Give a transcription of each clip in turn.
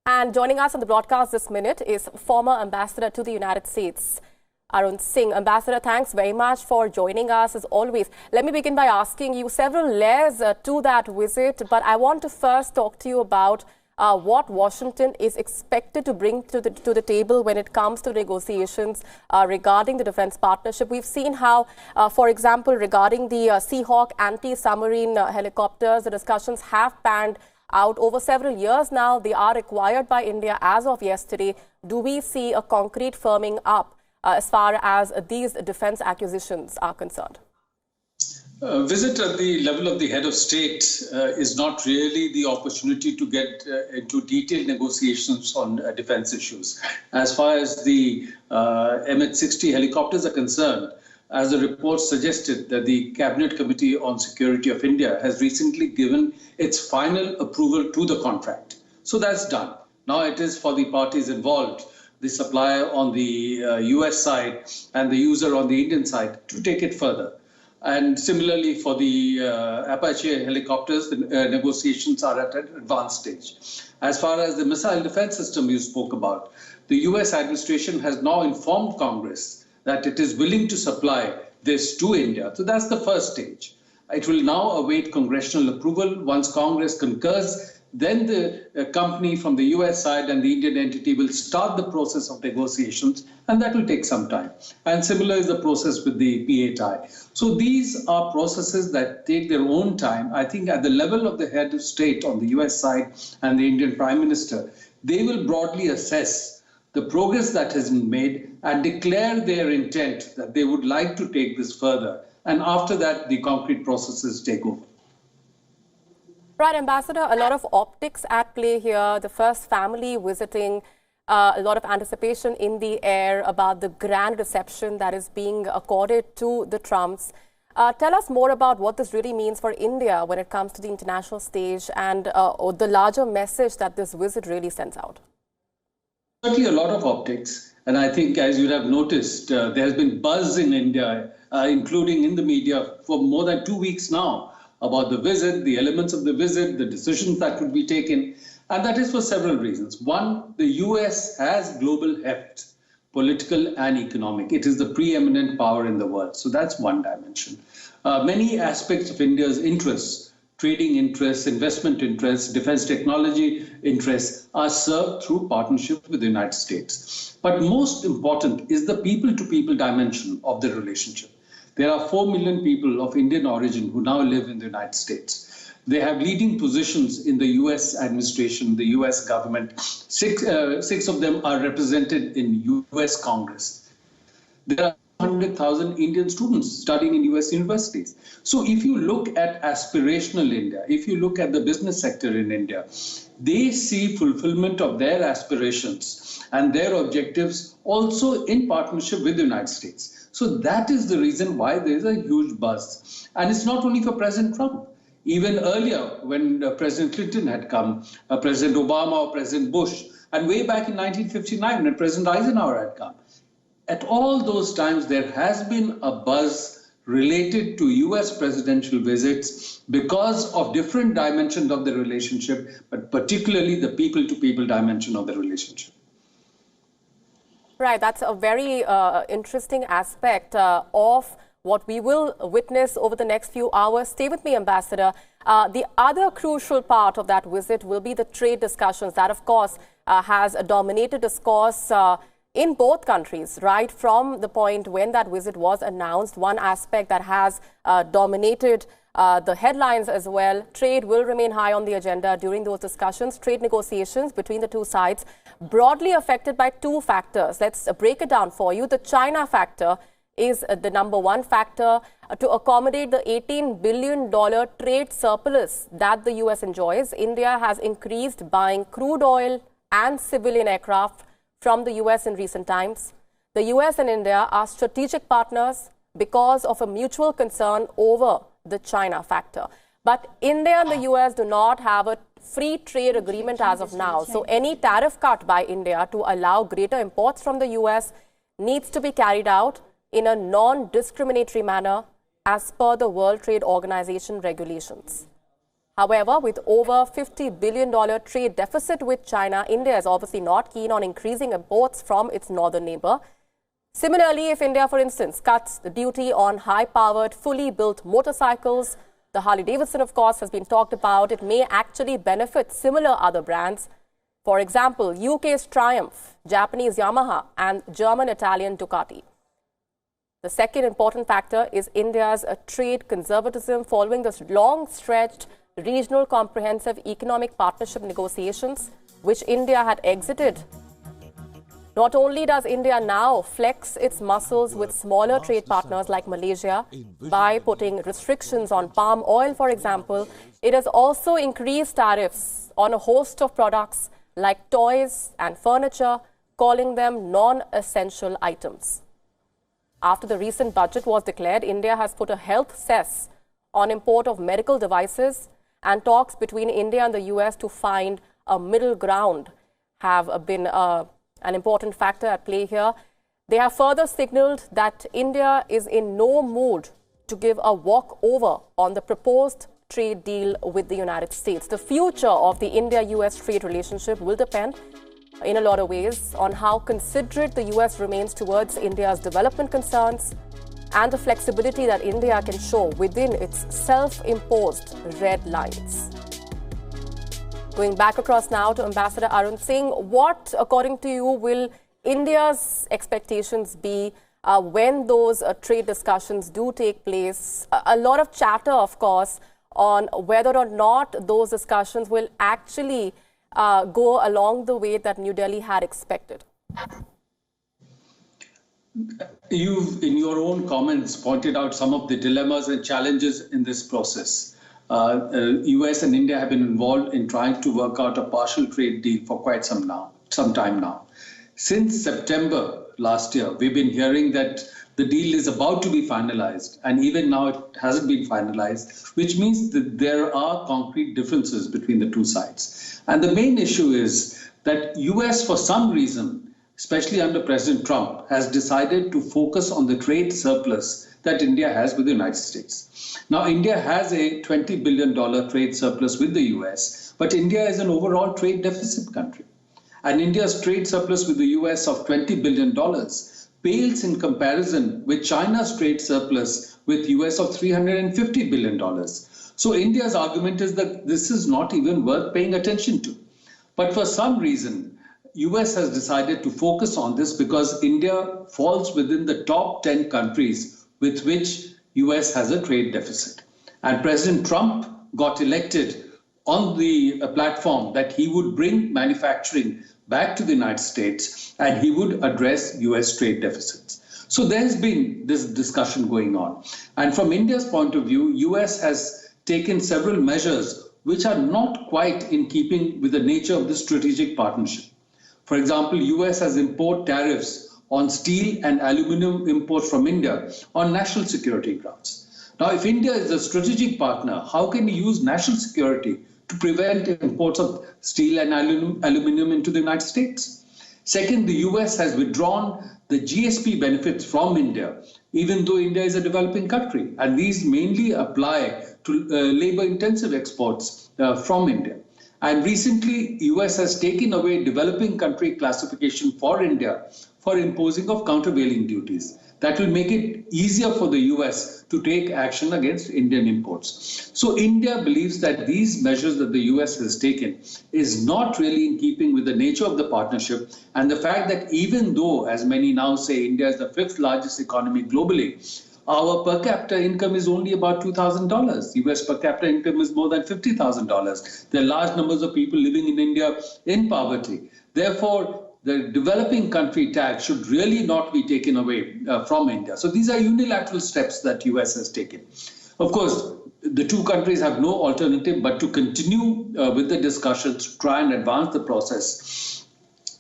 And joining us on the broadcast this minute is former Ambassador to the United States, Arun Singh. Ambassador, thanks very much for joining us as always. Let me begin by asking you several layers to that visit, but I want to first talk to you about what Washington is expected to bring to the table when it comes to negotiations regarding the defense partnership. We've seen how, for example, regarding the Seahawk anti-submarine helicopters, the discussions have panned out over several years now. They are required by India as of yesterday. Do we see a concrete firming up as far as these defense acquisitions are concerned? A visit at the level of the head of state is not really the opportunity to get into detailed negotiations on defense issues. As far as the MH-60 helicopters are concerned, as the report suggested, that the Cabinet Committee on Security of India has recently given its final approval to the contract. So that's done. Now it is for the parties involved, the supplier on the US side and the user on the Indian side, to take it further. And similarly for the Apache helicopters, the negotiations are at an advanced stage. As far as the missile defense system you spoke about, the US administration has now informed Congress that it is willing to supply this to India. So that's the first stage. It will now await congressional approval. Once Congress concurs, then the company from the US side and the Indian entity will start the process of negotiations, and that will take some time. And similar is the process with the P8I. So these are processes that take their own time. I think at the level of the head of state on the US side and the Indian Prime Minister, they will broadly assess the progress that has been made and declare their intent that they would like to take this further. And after that, the concrete processes take over. Right, Ambassador, a lot of optics at play here. The first family visiting, a lot of anticipation in the air about the grand reception that is being accorded to the Trumps. Tell us more about what this really means for India when it comes to the international stage and the larger message that this visit really sends out. Certainly a lot of optics. And I think, as you have noticed, there has been buzz in India, including in the media, for more than 2 weeks now, about the visit, the elements of the visit, the decisions that would be taken. And that is for several reasons. One, the US has global heft, political and economic. It is the preeminent power in the world. So that's one dimension. Many aspects of India's interests, trading interests, investment interests, defense technology interests, are served through partnership with the United States. But most important is the people-to-people dimension of the relationship. There are 4 million people of Indian origin who now live in the United States. They have leading positions in the US administration, the US government. Six of them are represented in US Congress. There are 100,000 Indian students studying in US universities. So if you look at aspirational India, if you look at the business sector in India, they see fulfillment of their aspirations and their objectives also in partnership with the United States. So that is the reason why there is a huge buzz. And it's not only for President Trump. Even earlier, when President Clinton had come, President Obama or President Bush, and way back in 1959 when President Eisenhower had come, at all those times there has been a buzz related to US presidential visits because of different dimensions of the relationship, but particularly the people-to-people dimension of the relationship. Right, that's a very interesting aspect of what we will witness over the next few hours. Stay with me, Ambassador. The other crucial part of that visit will be the trade discussions. That, of course, has dominated discourse in both countries, right from the point when that visit was announced. One aspect that has dominated the headlines as well. Trade will remain high on the agenda during those discussions. Trade negotiations between the two sides broadly affected by two factors. Let's break it down for you. The China factor is the number one factor. To accommodate the $18 billion trade surplus that the US enjoys, India has increased buying crude oil and civilian aircraft from the US in recent times. The US and India are strategic partners because of a mutual concern over the China factor. But India and the US do not have a free trade agreement as of now. So any tariff cut by India to allow greater imports from the US needs to be carried out in a non-discriminatory manner as per the World Trade Organization regulations. However, with over $50 billion trade deficit with China, India is obviously not keen on increasing imports from its northern neighbor. Similarly, if India, for instance, cuts the duty on high-powered, fully built motorcycles, the Harley-Davidson, of course, has been talked about, it may actually benefit similar other brands. For example, UK's Triumph, Japanese Yamaha, and German-Italian Ducati. The second important factor is India's trade conservatism following this long-stretched regional comprehensive economic partnership negotiations, which India had exited. Not only does India now flex its muscles with smaller trade partners like Malaysia by putting restrictions on palm oil, for example, it has also increased tariffs on a host of products like toys and furniture, calling them non-essential items. After the recent budget was declared, India has put a health cess on import of medical devices, and talks between India and the US to find a middle ground have been an important factor at play here. They have further signaled that India is in no mood to give a walkover on the proposed trade deal with the United States. The future of the India-US trade relationship will depend in a lot of ways on how considerate the US remains towards India's development concerns and the flexibility that India can show within its self-imposed red lines. Going back across now to Ambassador Arun Singh, what, according to you, will India's expectations be when those trade discussions do take place? A lot of chatter, of course, on whether or not those discussions will actually go along the way that New Delhi had expected. You've, in your own comments, pointed out some of the dilemmas and challenges in this process. US and India have been involved in trying to work out a partial trade deal for quite some time now. Since September last year, we've been hearing that the deal is about to be finalized, and even now it hasn't been finalized, which means that there are concrete differences between the two sides. And the main issue is that US, for some reason, especially under President Trump, has decided to focus on the trade surplus that India has with the United States. Now, India has a $20 billion trade surplus with the US, but India is an overall trade deficit country. And India's trade surplus with the US of $20 billion pales in comparison with China's trade surplus with US of $350 billion. So India's argument is that this is not even worth paying attention to. But for some reason, US has decided to focus on this because India falls within the top 10 countries with which US has a trade deficit. And President Trump got elected on the platform that he would bring manufacturing back to the United States and he would address US trade deficits. So there's been this discussion going on. And from India's point of view, US has taken several measures which are not quite in keeping with the nature of the strategic partnership. For example, US has imposed tariffs on steel and aluminum imports from India on national security grounds. Now, if India is a strategic partner, how can you use national security to prevent imports of steel and aluminum into the United States? Second, the US has withdrawn the GSP benefits from India, even though India is a developing country. And these mainly apply to labor-intensive exports from India. And recently, US has taken away developing country classification for India for imposing of countervailing duties. That will make it easier for the US to take action against Indian imports. So India believes that these measures that the US has taken is not really in keeping with the nature of the partnership and the fact that even though, as many now say, India is the 5th largest economy globally, our per capita income is only about $2,000. US per capita income is more than $50,000. There are large numbers of people living in India in poverty. Therefore, the developing country tax should really not be taken away from India. So these are unilateral steps that US has taken. Of course, the two countries have no alternative but to continue with the discussions to try and advance the process.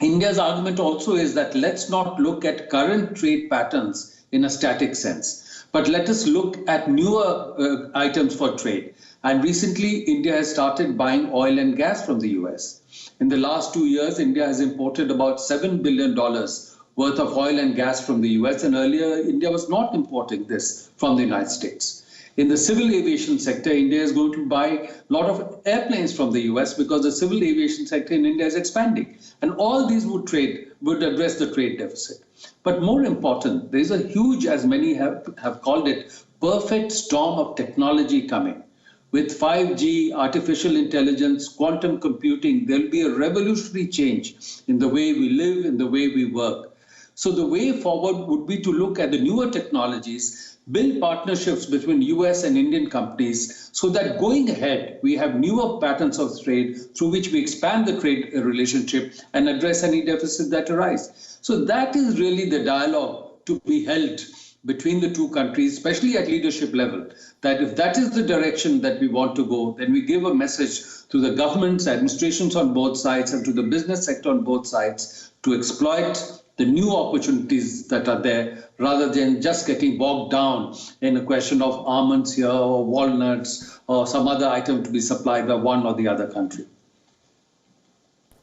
India's argument also is that let's not look at current trade patterns in a static sense. But let us look at newer items for trade. And recently, India has started buying oil and gas from the US. In the last 2 years, India has imported about $7 billion worth of oil and gas from the US. And earlier, India was not importing this from the United States. In the civil aviation sector, India is going to buy a lot of airplanes from the US because the civil aviation sector in India is expanding. And all these would address the trade deficit. But more important, there is a huge, as many have called it, perfect storm of technology coming. With 5G, artificial intelligence, quantum computing, there will be a revolutionary change in the way we live, in the way we work. So the way forward would be to look at the newer technologies, build partnerships between US and Indian companies so that going ahead, we have newer patterns of trade through which we expand the trade relationship and address any deficit that arise. So that is really the dialogue to be held between the two countries, especially at leadership level, that if that is the direction that we want to go, then we give a message to the governments, administrations on both sides, and to the business sector on both sides to exploit the new opportunities that are there, rather than just getting bogged down in a question of almonds here or walnuts or some other item to be supplied by one or the other country.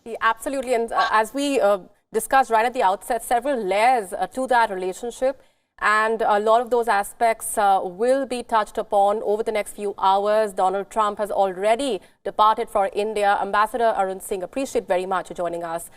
Yeah, absolutely. And as we discussed right at the outset, several layers to that relationship. And a lot of those aspects will be touched upon over the next few hours. Donald Trump has already departed for India. Ambassador Arun Singh, appreciate very much for joining us.